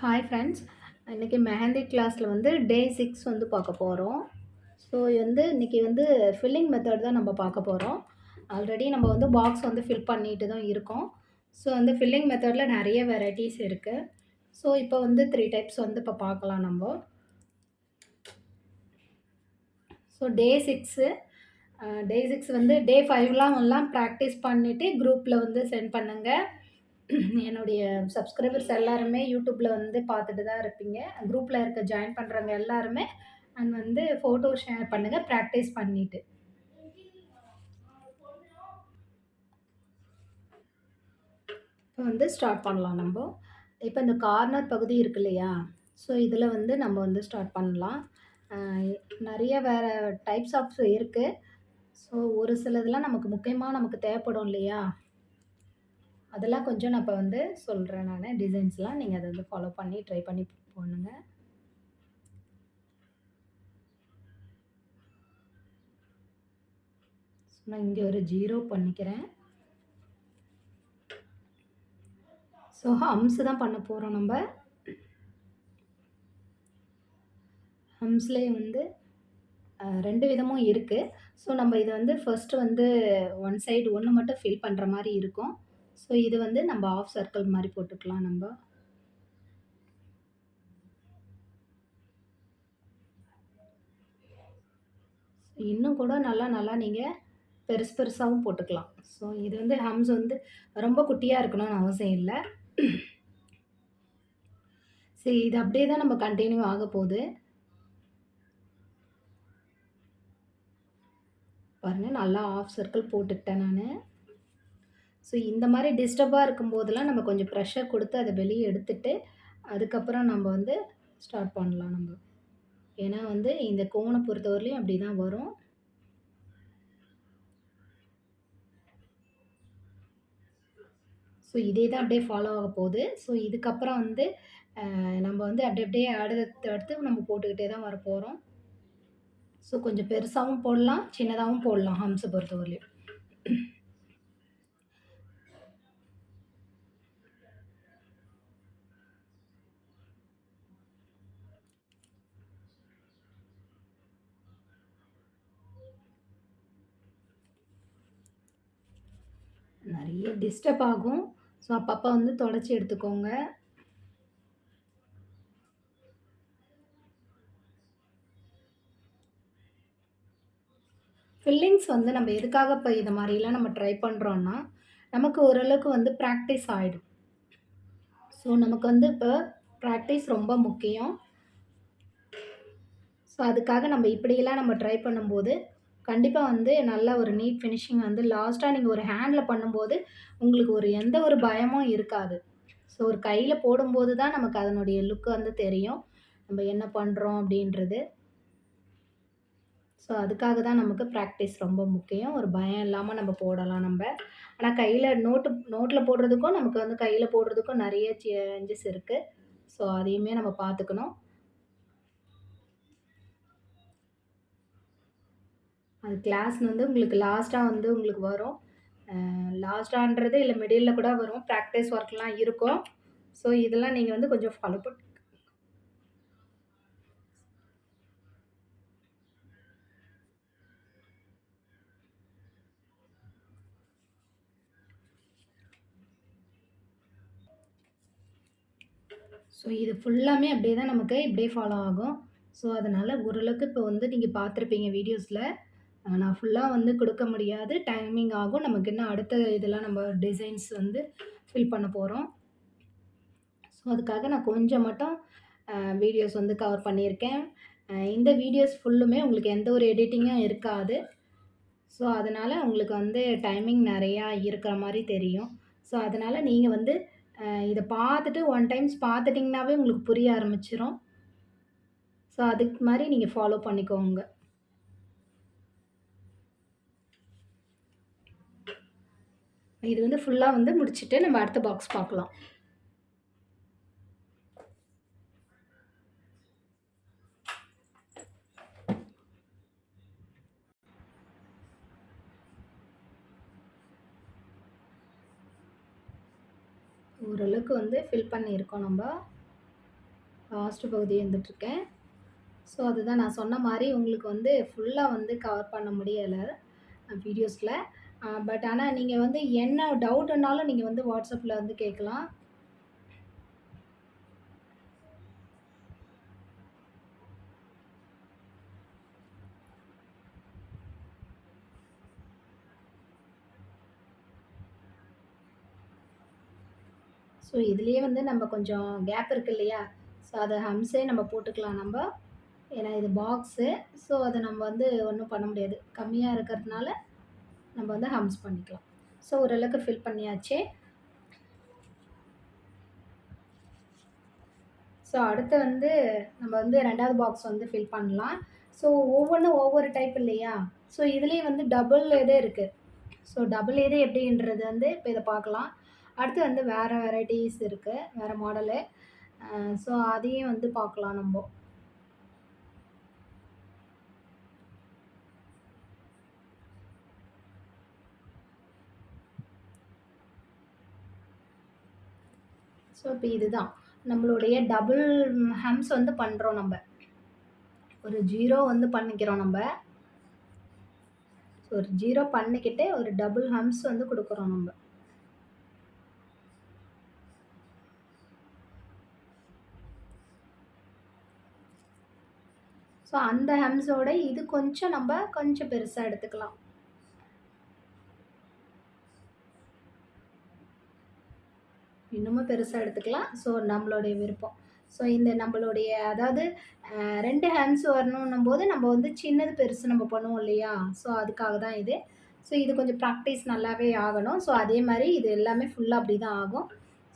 Hi friends. இன்றைக்கி மெஹந்தி கிளாஸில் வந்து டே 6 வந்து பார்க்க போகிறோம். ஸோ இன்றைக்கி வந்து ஃபில்லிங் மெத்தட் தான் நம்ம பார்க்க போகிறோம். ஆல்ரெடி நம்ம வந்து பாக்ஸ் வந்து ஃபில் பண்ணிட்டு தான் இருக்கோம். ஸோ வந்து ஃபில்லிங் மெத்தடில் நிறைய வெரைட்டிஸ் இருக்குது. ஸோ இப்போ வந்து 3 டைப்ஸ் வந்து இப்போ பார்க்கலாம் நம்ம. ஸோ டே 6 வந்து டே 5லாம் ப்ராக்டிஸ் பண்ணிவிட்டு குரூப்பில் வந்து சென்ட் பண்ணுங்கள். என்னுடைய சப்ஸ்கிரைபர்ஸ் எல்லாருமே யூடியூப்பில் வந்து பார்த்துட்டு தான் இருப்பீங்க. குரூப்பில் ஜாயின் பண்ணுறவங்க எல்லாருமே அண்ட் வந்து ஃபோட்டோ ஷேர் பண்ணுங்கள் ப்ராக்டிஸ் பண்ணிவிட்டு. இப்போ வந்து ஸ்டார்ட் பண்ணலாம் நம்ம. இப்போ இந்த கார்னர் பகுதி இருக்கு இல்லையா? ஸோ இதில் வந்து நம்ம வந்து ஸ்டார்ட் பண்ணலாம். நிறைய வேறு டைப்ஸ் ஆஃப் இருக்குது. ஸோ ஒரு சிலதெல்லாம் நமக்கு தேவைப்படும் இல்லையா? அதெல்லாம் கொஞ்சம் நான் இப்போ வந்து சொல்கிறேன் டிசைன்ஸ்லாம். நீங்கள் அதை வந்து ஃபாலோ பண்ணி ட்ரை பண்ணி பண்ணுங்க. நான் இங்கே ஒரு 0 பண்ணிக்கிறேன். ஸோ ஹம்ஸ் தான் பண்ண போகிறோம் நம்ம. ஹம்ஸ்லேயே வந்து 2 விதமும் இருக்குது. ஸோ நம்ம இதை வந்து ஃபர்ஸ்ட்டு வந்து ஒன் சைடு ஒன்று மட்டும் ஃபில் பண்ணுற மாதிரி இருக்கும். ஸோ இது வந்து நம்ம ஆஃப் சர்க்கிள் மாதிரி போட்டுக்கலாம் நம்ம. இன்னும் கூட நல்லா நீங்கள் பெருசாகவும் போட்டுக்கலாம். ஸோ இது வந்து ஹம்ஸ் வந்து ரொம்ப குட்டியாக இருக்கணும்னு அவசியம் இல்லை. சரி, இது அப்படியே தான் நம்ம கண்டினியூ ஆக போகுது. பாருங்கள், நல்லா ஆஃப் சர்க்கிள் போட்டுக்கிட்டேன் நான். ஸோ இந்த மாதிரி டிஸ்டர்பாக இருக்கும்போதெல்லாம் நம்ம கொஞ்சம் ப்ரெஷர் கொடுத்து அதை வெளியே எடுத்துட்டு அதுக்கப்புறம் நம்ம வந்து ஸ்டார்ட் பண்ணலாம் நம்ம. ஏன்னா வந்து இந்த கோனை பொறுத்தவரையிலையும் அப்படி தான் வரும். ஸோ இதே தான் அப்படியே ஃபாலோ ஆக போகுது. ஸோ இதுக்கப்புறம் வந்து நம்ம வந்து அப்படியே அடுத்து நம்ம போட்டுக்கிட்டே தான் வரப்போகிறோம். ஸோ கொஞ்சம் பெருசாகவும் போடலாம், சின்னதாகவும் போடலாம் ஹம்ஸை பொறுத்தவரையிலையும். நிறைய டிஸ்டர்ப் ஆகும். ஸோ அப்பப்போ வந்து தொடச்சி எடுத்துக்கோங்க. ஃபில்லிங்ஸ் வந்து நம்ம எதுக்காக இப்போ இது மாதிரிலாம் நம்ம ட்ரை பண்ணுறோன்னா, நமக்கு ஓரளவுக்கு வந்து ப்ராக்டிஸ் ஆகிடும். ஸோ நமக்கு வந்து இப்போ ப்ராக்டிஸ் ரொம்ப முக்கியம். ஸோ அதுக்காக நம்ம இப்படியெல்லாம் நம்ம ட்ரை பண்ணும்போது, கண்டிப்பாக வந்து நல்ல ஒரு நீட் ஃபினிஷிங் வந்து லாஸ்ட்டாக நீங்கள் ஒரு ஹேண்டில் பண்ணும்போது, உங்களுக்கு எந்த ஒரு பயமும் இருக்காது. ஸோ ஒரு கையில் போடும்போது தான் நமக்கு அதனுடைய லுக் வந்து தெரியும். நம்ம என்ன பண்ணுறோம் அப்படின்றது. ஸோ அதுக்காக தான் நமக்கு ப்ராக்டிஸ் ரொம்ப முக்கியம். ஒரு பயம் இல்லாமல் நம்ம போடலாம் நம்ம. ஆனால் கையில் நோட்டில் போடுறதுக்கும், நமக்கு வந்து கையில் போடுறதுக்கும் நிறைய சேஞ்சஸ் இருக்குது. ஸோ அதையுமே நம்ம பார்த்துக்கணும். அது கிளாஸ் வந்து உங்களுக்கு லாஸ்ட்டாக வந்து உங்களுக்கு வரும். லாஸ்ட்டான்றது இல்லை மிடில்ல கூட வரும். ப்ராக்டிஸ் ஒர்க்லாம் இருக்கும். ஸோ இதெல்லாம் நீங்கள் வந்து கொஞ்சம் ஃபாலோ பண்ணி ஸோ இது ஃபுல்லாமே அப்படியே தான் நமக்கு இப்படியே ஃபாலோ ஆகும். ஸோ அதனால் ஓரளவுக்கு இப்போ வந்து நீங்கள் பார்த்துருப்பீங்க வீடியோஸில். நான் ஃபுல்லாக வந்து கொடுக்க முடியாது. டைமிங் ஆகும். நமக்கு இன்னும் அடுத்த இதெல்லாம் நம்ம டிசைன்ஸ் வந்து ஃபில் பண்ண போகிறோம். ஸோ அதுக்காக நான் கொஞ்சம் மட்டும் வீடியோஸ் வந்து கவர் பண்ணியிருக்கேன். இந்த வீடியோஸ் ஃபுல்லுமே உங்களுக்கு எந்த ஒரு எடிட்டிங்கும் இருக்காது. ஸோ அதனால் உங்களுக்கு வந்து டைமிங் நிறையா இருக்கிற மாதிரி தெரியும். ஸோ அதனால் நீங்கள் வந்து இதை பார்த்துட்டு ஒன் டைம்ஸ் பார்த்துட்டிங்கனாவே உங்களுக்கு புரிய ஆரம்பிச்சிரும். ஸோ அதுக்கு மாதிரி நீங்கள் ஃபாலோ பண்ணிக்கோங்க. இது வந்து ஃபுல்லாக வந்து முடிச்சுட்டு நம்ம அடுத்த பாக்ஸ் பார்க்கலாம். ஓரளவுக்கு வந்து ஃபில் பண்ணியிருக்கோம் நம்ம. லாஸ்ட் பகுதி வந்துட்டுருக்கேன். ஸோ அதுதான் நான் சொன்ன மாரி உங்களுக்கு வந்து ஃபுல்லா வந்து கவர் பண்ண முடியல வீடியோஸ்ல. பட் ஆனா நீங்க வந்து என்ன டவுட்னாலும் நீங்க வந்து WhatsAppல வந்து கேட்கலாம். ஸோ இதுலயே வந்து நம்ம கொஞ்சம் கேப் இருக்கு இல்லையா? ஸோ அத ஹம்ஸே நம்ம போட்டுக்கலாம் நம்ப. ஏன்னா இது பாக்ஸு. ஸோ அத நம்ம வந்து ஒண்ணும் பண்ண முடியாது. கம்மியா இருக்கிறதுனால நம்ம வந்து ஹம்ஸ் பண்ணிக்கலாம். ஸோ ஓரளவுக்கு ஃபில் பண்ணியாச்சு. ஸோ அடுத்து வந்து நம்ம வந்து 2வது பாக்ஸ் வந்து ஃபில் பண்ணலாம். ஸோ ஒவ்வொன்னும் ஒவ்வொரு டைப் இல்லையா? ஸோ இதுலயே வந்து டபுள் இது இருக்கு. ஸோ டபுள் இது எப்படின்றது வந்து இப்ப இத பார்க்கலாம். அடுத்து வந்து வேற வெரைட்டீஸ் இருக்கு. வேற மாடலு. ஸோ அதையும் வந்து பார்க்கலாம் நம்ப. ஸோ இப்ப இதுதான். நம்மளுடைய டபுள் ஹம்ஸ் வந்து பண்றோம் நம்ப. ஒரு 0 வந்து பண்ணிக்கிறோம் நம்ப. ஸோ ஒரு 0 பண்ணிக்கிட்டு ஒரு டபுள் ஹம்ஸ் வந்து குடுக்குறோம் நம்ப. ஸோ அந்த ஹம்ஸோட இது கொஞ்சம் நம்ப கொஞ்சம் பெருசா எடுத்துக்கலாம். இன்னமும் பெருசா எடுத்துக்கலாம். ஸோ நம்மளுடைய விருப்பம். ஸோ இந்த நம்மளுடைய அதாவது 2 ஹேண்ட்ஸ் வரணுன்னும்போது நம்ம வந்து சின்னது, பெருசு நம்ம பண்ணுவோம் இல்லையா? ஸோ அதுக்காக தான் இது. ஸோ இது கொஞ்சம் ப்ராக்டிஸ் நல்லாவே ஆகணும். ஸோ அதே மாரி இது எல்லாமே ஃபுல்லா அப்படி தான் ஆகும்.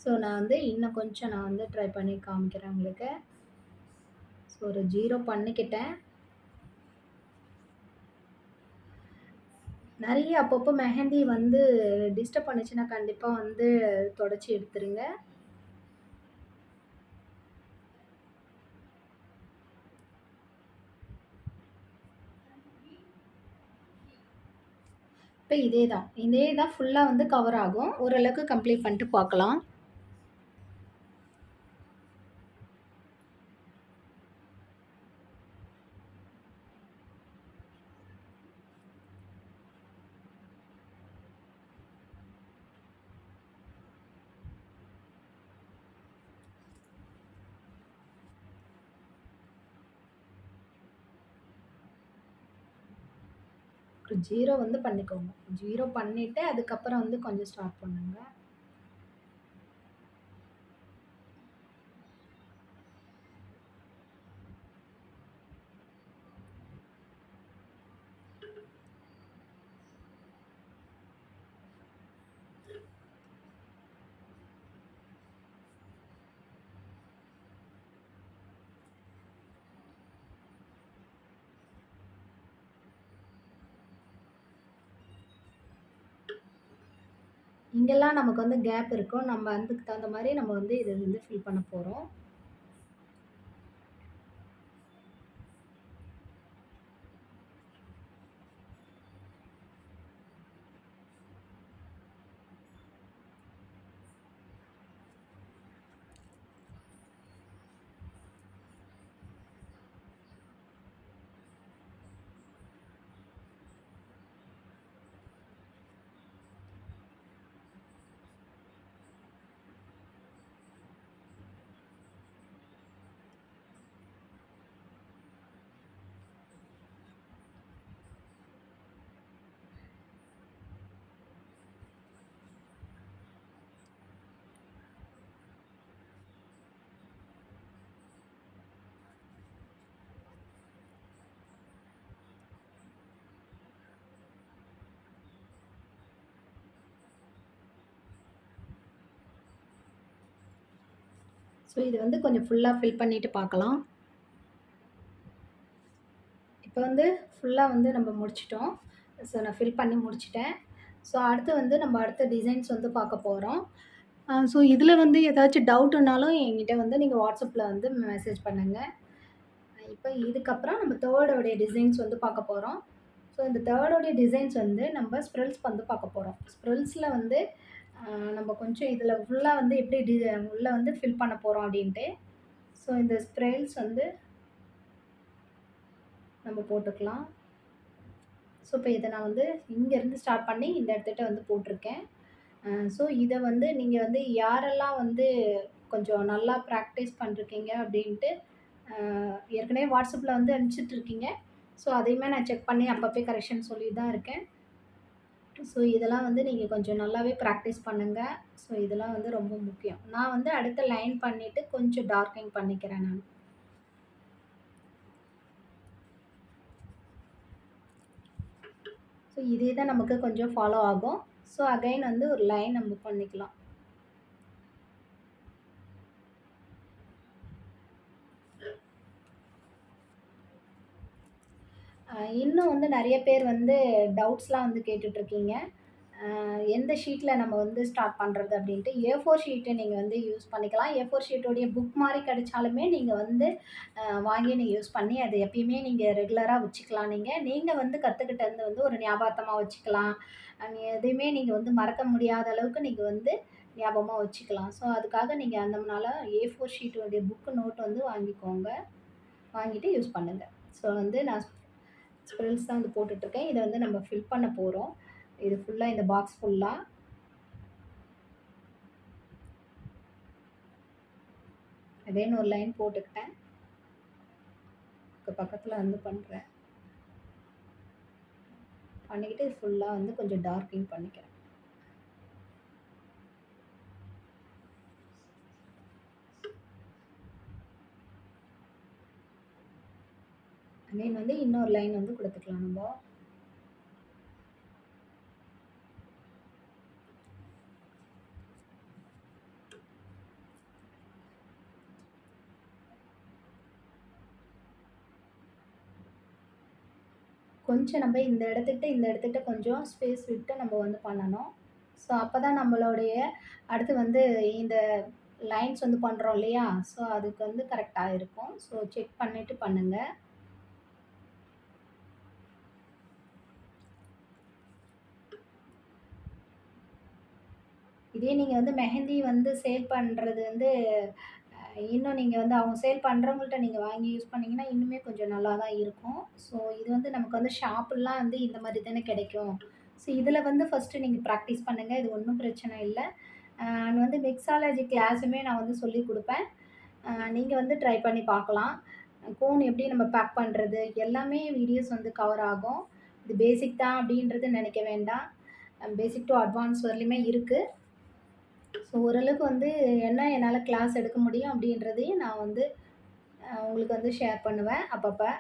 ஸோ நான் வந்து இன்னும் கொஞ்சம் நான் வந்து ட்ரை பண்ணி காமிக்கிறேன் உங்களுக்கு. ஸோ ஒரு 0 பண்ணிக்கிட்டேன். நெறைய அப்பப்போ மெஹந்தி வந்து டிஸ்டர்ப் பண்ணுச்சுன்னா கண்டிப்பா வந்து தொடச்சு எடுத்துருங்க. இப்ப இதே தான். இதே தான் ஃபுல்லா வந்து கவர் ஆகும். ஓரளவுக்கு கம்ப்ளீட் பண்ணிட்டு பார்க்கலாம். ஒரு 0 வந்து பண்ணிக்கோங்க. 0 பண்ணிட்டு அதுக்கப்புறம் வந்து கொஞ்சம் ஸ்டார்ட் பண்ணுங்க. இங்கெல்லாம் நமக்கு வந்து கேப் இருக்கும். நம்ம அதுக்கு தகுந்த மாரி நம்ம வந்து இத வந்து ஃபில் பண்ண போறோம். ஸோ இது வந்து கொஞ்சம் ஃபுல்லா ஃபில் பண்ணிட்டு பார்க்கலாம். இப்ப வந்து ஃபுல்லா வந்து நம்ம முடிச்சுட்டோம். ஸோ நான் ஃபில் பண்ணி முடிச்சுட்டேன். ஸோ அடுத்து வந்து நம்ம அடுத்த டிசைன்ஸ் வந்து பார்க்க போறோம். ஸோ இதில வந்து ஏதாச்சும் டவுட்னாலும் என்கிட்ட வந்து நீங்க WhatsAppல வந்து மெசேஜ் பண்ணுங்க. இப்ப இதுக்கப்புறம் நம்ம 3 உடைய டிசைன்ஸ் வந்து பார்க்க போறோம். ஸோ இந்த 3 உடைய டிசைன்ஸ் வந்து நம்ம ஸ்ப்ரில்ஸ் வந்து பார்க்க போறோம். ஸ்ப்ரில்ஸ்ல வந்து நம்ம கொஞ்சம் இதில ஃபுல்லா வந்து எப்படி உள்ள வந்து ஃபில் பண்ண போறோம் அப்படின்ட்டு. ஸோ இந்த ஸ்ப்ரெல்ஸ் வந்து நம்ம போட்டுக்கலாம். ஸோ இப்போ இத நான் வந்து இங்கேருந்து ஸ்டார்ட் பண்ணி இந்த இடத்துட்ட வந்து போட்டிருக்கேன். ஸோ இத வந்து நீங்க வந்து யாரெல்லாம் வந்து கொஞ்சம் நல்லா ப்ராக்டிஸ் பண்ணிருக்கீங்க அப்படின்ட்டு ஏற்கனவே வாட்ஸ்அப்பில வந்து அனுப்பிச்சுட்ருக்கீங்க. ஸோ அதையுமே நான் செக் பண்ணி அப்பப்பயே கரெக்ஷன் சொல்லிட்டு தான் இருக்கேன். ஸோ இதெல்லாம் வந்து நீங்க கொஞ்சம் நல்லாவே ப்ராக்டிஸ் பண்ணுங்க. ஸோ இதெல்லாம் வந்து ரொம்ப முக்கியம். நான் வந்து அடுத்த லைன் பண்ணிட்டு கொஞ்சம் டார்க்கிங் பண்ணிக்கிறேன் நான். ஸோ இதே தான் நமக்கு கொஞ்சம் ஃபாலோ ஆகும். ஸோ அகைன் வந்து ஒரு லைன் நம்ம பண்ணிக்கலாம். இன்னும் வந்து நெறைய பேர் வந்து டவுட்ஸ்லாம் வந்து கேட்டுட்ருக்கீங்க. எந்த ஷீட்ல நம்ம வந்து ஸ்டார்ட் பண்றது அப்படின்ட்டு. ஏ4 ஷீட்ட நீங்க வந்து யூஸ் பண்ணிக்கலாம். ஏ4 ஷீட்டோடைய புக் மாரி கிடைச்சாலுமே நீங்க வந்து வாங்கி நீங்க யூஸ் பண்ணி அத எப்பயுமே நீங்க ரெகுலரா வச்சுக்கலாம் நீங்க. நீங்க வந்து கத்துக்கிட்டது வந்து ஒரு ஞாபகார்த்தமா வச்சுக்கலாம். எதையுமே நீங்க வந்து மறக்க முடியாத அளவுக்கு நீங்க வந்து ஞாபகமா வச்சுக்கலாம். ஸோ அதுக்காக நீங்க அந்தம்னால ஏ4 ஷீட்டோடைய புக் நோட் வந்து வாங்கிக்கோங்க. வாங்கிட்டு யூஸ் பண்ணுங்க. ஸோ வந்து நான் ஸ்ப்ரெல்ஸ் தான் வந்து போட்டுட்ருக்கேன். இத வந்து நம்ம ஃபில் பண்ண போறோம். இது ஃபுல்லா இந்த பாக்ஸ் ஃபுல்லா. அகைன் ஒரு லைன் போட்டுக்கிட்டேன். பக்கத்துல வந்து பண்றேன். பண்ணிக்கிட்டு ஃபுல்லா வந்து கொஞ்சம் டார்க்கிங் பண்ணிக்கிறேன். அகைன் வந்து இன்னொரு லைன் வந்து குடுத்துக்கலாம் நம்ப. கொஞ்சம் நம்ம இந்த இடத்துக்கிட்ட கொஞ்சம் ஸ்பேஸ் விட்டு நம்ம வந்து பண்ணணும். ஸோ அப்பதான் நம்மளுடைய அடுத்து வந்து இந்த லைன்ஸ் வந்து பண்றோம் இல்லையா? ஸோ அதுக்கு வந்து கரெக்ட்டா இருக்கும். ஸோ செக் பண்ணிட்டு பண்ணுங்க. இதே நீங்க வந்து மெஹந்தி வந்து சேல் பண்றது வந்து இன்னும் நீங்க வந்து அவங்க சேல் பண்றவங்கள்ட்ட நீங்க வாங்கி யூஸ் பண்ணீங்கன்னா, இன்னுமே கொஞ்சம் நல்லா தான் இருக்கும். ஸோ இது வந்து நமக்கு வந்து ஷாப்புல்லாம் வந்து இந்த மாரி தானே கிடைக்கும். ஸோ இதில வந்து ஃபர்ஸ்ட்டு நீங்க ப்ராக்டிஸ் பண்ணுங்க. இது ஒண்ணும் பிரச்சனை இல்ல. அண்ட் வந்து மிக்ஸாலஜி கிளாஸுமே நான் வந்து சொல்லிக் குடுப்பேன். நீங்க வந்து ட்ரை பண்ணி பார்க்கலாம். கோன் எப்படி நம்ம பேக் பண்றது, எல்லாமே வீடியோஸ் வந்து கவர் ஆகும். இது பேசிக் தான் அப்படின்றது நெனைக்க வேண்டாம். பேசிக் டூ அட்வான்ஸ் வரலையுமே இருக்கு. ஸோ ஓரளவுக்கு வந்து என்ன என்னால கிளாஸ் எடுக்க முடியும் அப்படின்றதையும் நான் வந்து உங்களுக்கு வந்து ஷேர் பண்ணுவேன் அப்பப்ப.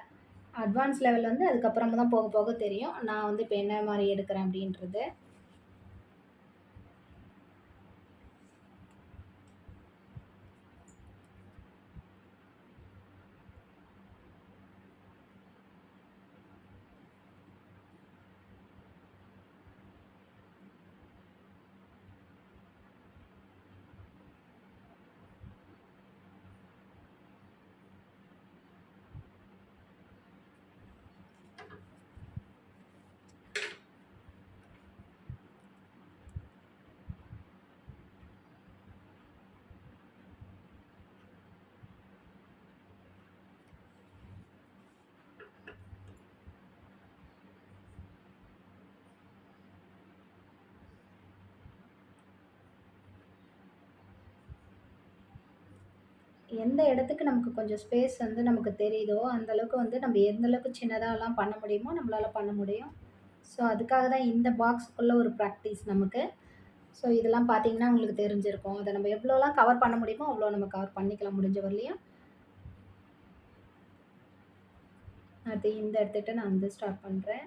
அட்வான்ஸ் லெவல் வந்து அதுக்கப்புறமா தான் போக போக தெரியும். நான் வந்து இப்ப என்ன மாரி எடுக்கிறேன் அப்படின்றது. எந்த இடத்துக்கு நமக்கு கொஞ்சம் ஸ்பேஸ் வந்து நமக்கு தெரியுதோ, அந்த அளவுக்கு வந்து நம்ம எந்த அளவுக்கு சின்னதாலாம் பண்ண முடியுமோ, நம்மளால பண்ண முடியும். ஸோ அதுக்காக தான் இந்த பாக்ஸ்க்குள்ள ஒரு பிராக்டிஸ் நமக்கு. ஸோ இதெல்லாம் பார்த்தீங்கன்னா உங்களுக்கு தெரிஞ்சிருக்கும். அத நம்ம எவ்வளோலாம் கவர் பண்ண முடியுமோ, அவ்வளோ நம்ம கவர் பண்ணிக்கலாம் முடிஞ்ச வரலையும். அடுத்து இந்த இடத்துட்ட நான் வந்து ஸ்டார்ட் பண்றேன்.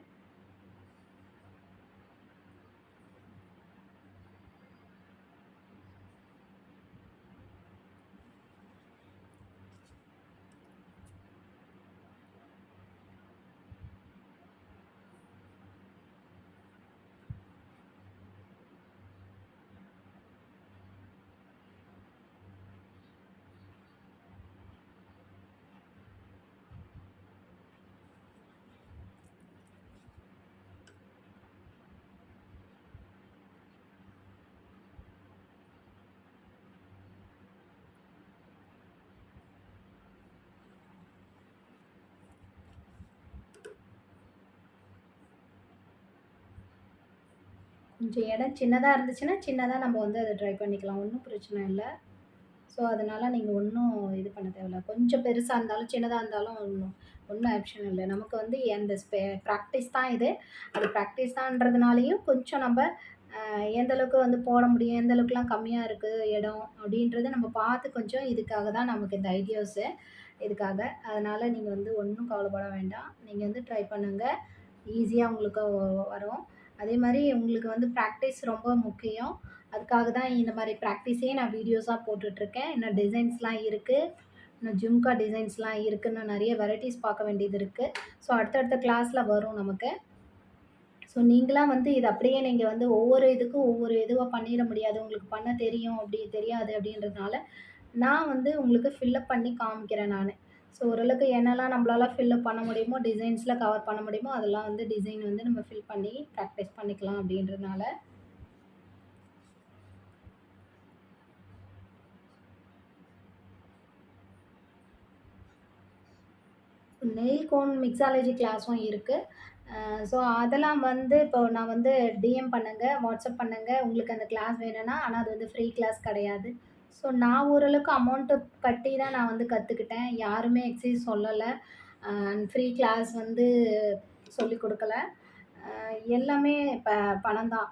கொஞ்சம் இடம் சின்னதா இருந்துச்சுன்னா, சின்னதா நம்ம வந்து அத ட்ரை பண்ணிக்கலாம். ஒண்ணும் பிரச்சனை இல்ல. ஸோ, அதனால நீங்க ஒண்ணும் இது பண்ண தேவையில்ல. கொஞ்சம் பெருசா இருந்தாலும், சின்னதா இருந்தாலும் ஒண்ணும் ஆப்ஷன் இல்ல. நமக்கு வந்து அந்த பிராக்டிஸ் தான் இது. அது பிராக்டிஸ் தான்றதுனாலயும் கொஞ்சம் நம்ப எந்த அளவுக்கு வந்து போட முடியும், எந்த அளவுக்குலாம் கம்மியா இருக்கு இடம் அப்படின்றத நம்ம பார்த்து கொஞ்சம் இதுக்காக தான் நமக்கு இந்த ஐடியாஸு. இதுக்காக. அதனால நீங்க வந்து ஒண்ணும் கவலைப்பட வேண்டாம். நீங்க வந்து ட்ரை பண்ணுங்க. ஈஸியா உங்களுக்கு வரும். அதே மாரி உங்களுக்கு வந்து பிராக்டிஸ் ரொம்ப முக்கியம். அதுக்காக தான் இந்த மாரி பிராக்டிஸே நான் வீடியோஸா போட்டுட்ருக்கேன். இன்னும் டிசைன்ஸ்லாம் இருக்கு. இன்னும் ஜும்கா டிசைன்ஸ்லாம் இருக்கு. இன்னும் நெறைய வெரைட்டீஸ் பார்க்க வேண்டியது இருக்கு. ஸோ அடுத்தடுத்த கிளாஸ்ல வரும் நமக்கு. ஸோ நீங்களா வந்து இத அப்படியே நீங்க வந்து ஒவ்வொரு இதுக்கும் ஒவ்வொரு இதுவா பண்ணிற முடியாது. உங்களுக்கு பண்ண தெரியும், அப்படி தெரியாது அப்படின்றதுனால, நான் வந்து உங்களுக்கு ஃபில் பண்ணி காமிக்கிறேன் நானு. ஸோ ஓரளவுக்கு என்னலாம் நம்மளால ஃபில் பண்ண முடியுமோ, டிசைன்ஸ்ல கவர் பண்ண முடியுமோ, அதெல்லாம் வந்து டிசைன் வந்து நம்ம ஃபில் பண்ணி ப்ராக்டிஸ் பண்ணிக்கலாம் அப்படின்றதுனால. நெயில் கோன் மிக்ஸாலஜி கிளாஸும் இருக்கு. ஸோ அதெல்லாம் வந்து இப்போ நான் வந்து டிஎம் பண்ணுங்க, வாட்ஸ்அப் பண்ணுங்க. உங்களுக்கு அந்த கிளாஸ் வேணும்னா, ஆனா அது வந்து ஃப்ரீ கிளாஸ் கிடையாது. ஸோ நான் ஓரளவுக்கு அமௌண்ட்டு கட்டி தான் நான் வந்து கத்துக்கிட்டேன். யாருமே எக்ஸ்கியூஸ் சொல்லல. ஃப்ரீ கிளாஸ் வந்து சொல்லிக் குடுக்கல. எல்லாமே பணம் தான்.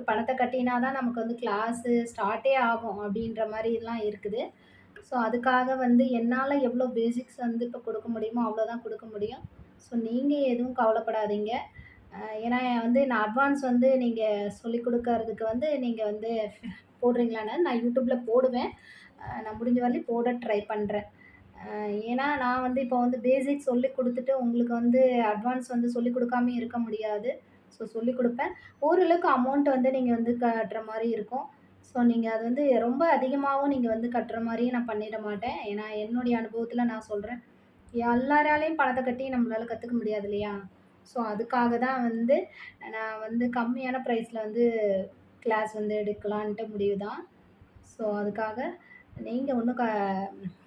பணத்த கட்டினா தான் நமக்கு வந்து கிளாஸு ஸ்டார்ட்டே ஆகும் அப்படின்ற மாரிலாம் இருக்குது. ஸோ அதுக்காக வந்து என்னால எவ்வளோ பேசிக்ஸ் வந்து இப்போ குடுக்க முடியுமோ, அவ்வளோதான் குடுக்க முடியும். ஸோ நீங்க எதுவும் கவலைப்படாதீங்க. ஏன்னா வந்து நான் அட்வான்ஸ் வந்து நீங்க சொல்லிக் குடுக்கறதுக்கு வந்து நீங்க வந்து போடுறீங்களான்னு நான் YouTubeல போடுவேன். நான் முடிஞ்ச வரையும் போட ட்ரை பண்றேன். ஏன்னா நான் வந்து இப்போ வந்து பேசிக்ஸ் சொல்லிக் குடுத்துட்டு, உங்களுக்கு வந்து அட்வான்ஸ் வந்து சொல்லிக் குடுக்காமயும் இருக்க முடியாது. ஸோ சொல்லிக் குடுப்பேன். ஓரளவுக்கு அமௌண்ட் வந்து நீங்க வந்து கட்டுற மாரி இருக்கும். ஸோ நீங்க அது வந்து ரொம்ப அதிகமாவும் நீங்க வந்து கட்டுற மாரியும் நான் பண்ணிட மாட்டேன். ஏன்னா என்னுடைய அனுபவத்தில நான் சொல்றேன். எல்லாராலயும் பணத்த கட்டி நம்மளால கத்துக்க முடியாது இல்லையா? ஸோ அதுக்காக தான் வந்து நான் வந்து கம்மியான பிரைஸ்ல வந்து கிளாஸ் வந்து எடுக்கலான்ட்டு முடிவு தான். ஸோ அதுக்காக நீங்க ஒண்ணும்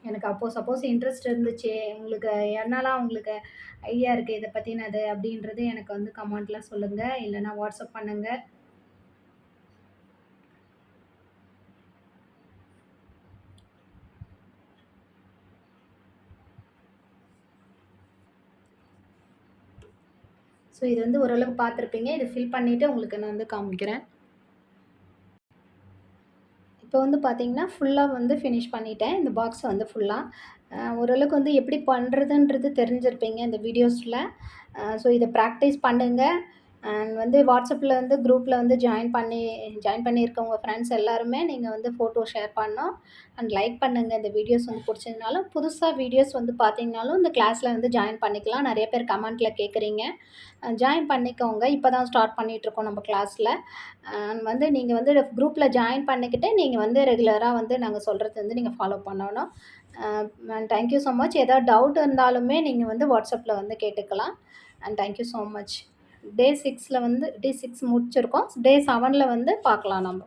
எனக்கு அப்போ சப்போஸ் இன்ட்ரெஸ்ட் இருந்துச்சு, உங்களுக்கு என்னலாம் உங்களுக்கு ஐடியா இருக்கு இத பத்தினது அப்படின்றது எனக்கு வந்து கமெண்ட்ல சொல்லுங்க. இல்லன்னா வாட்ஸ்அப் பண்ணுங்க. ஸோ இது வந்து ஓரளவுக்கு பார்த்துருப்பீங்க. இத ஃபில் பண்ணிட்டு உங்களுக்கு நான் வந்து காமிக்கிறேன். இப்போ வந்து பார்த்தீங்கன்னா, ஃபுல்லா வந்து ஃபினிஷ் பண்ணிட்டேன். இந்த பாக்ஸ வந்து ஃபுல்லா. ஓரளவுக்கு வந்து எப்படி பண்ணுறதுன்றது தெரிஞ்சிருப்பீங்க இந்த வீடியோஸ்ல. ஸோ இத பிராக்டிஸ் பண்ணுங்க. அண்ட் வந்து வாட்ஸ்அப்ல வந்து குரூப்ல வந்து ஜாயின் பண்ணியிருக்க உங்க ஃப்ரெண்ட்ஸ் எல்லாருமே நீங்க வந்து ஃபோட்டோ ஷேர் பண்ணணும். அண்ட் லைக் பண்ணுங்க. இந்த வீடியோஸ் வந்து புடிச்சதுனாலும், புதுசா வீடியோஸ் வந்து பார்த்தீங்கனாலும் இந்த கிளாஸ்ல வந்து ஜாயின் பண்ணிக்கலாம். நெறைய பேர் கமெண்ட்ல கேட்குறீங்க. ஜாயின் பண்ணிக்கோங்க. இப்ப தான் ஸ்டார்ட் பண்ணிட்டுருக்கோம் நம்ம கிளாஸ்ல. வந்து நீங்க வந்து குரூப்ல ஜாயின் பண்ணிக்கிட்டு, நீங்க வந்து ரெகுலரா வந்து நாங்க சொல்றத வந்து நீங்க ஃபாலோ பண்ணணும். Thank you so much. ஏதாவது டவுட் இருந்தாலுமே நீங்க வந்து வாட்ஸ்அப்ல வந்து கேட்டுக்கலாம். And thank you so much. Day 6ல வந்து டே 6 முடிச்சிருக்கோம். டே 7ல வந்து பார்க்கலாம் நம்ம.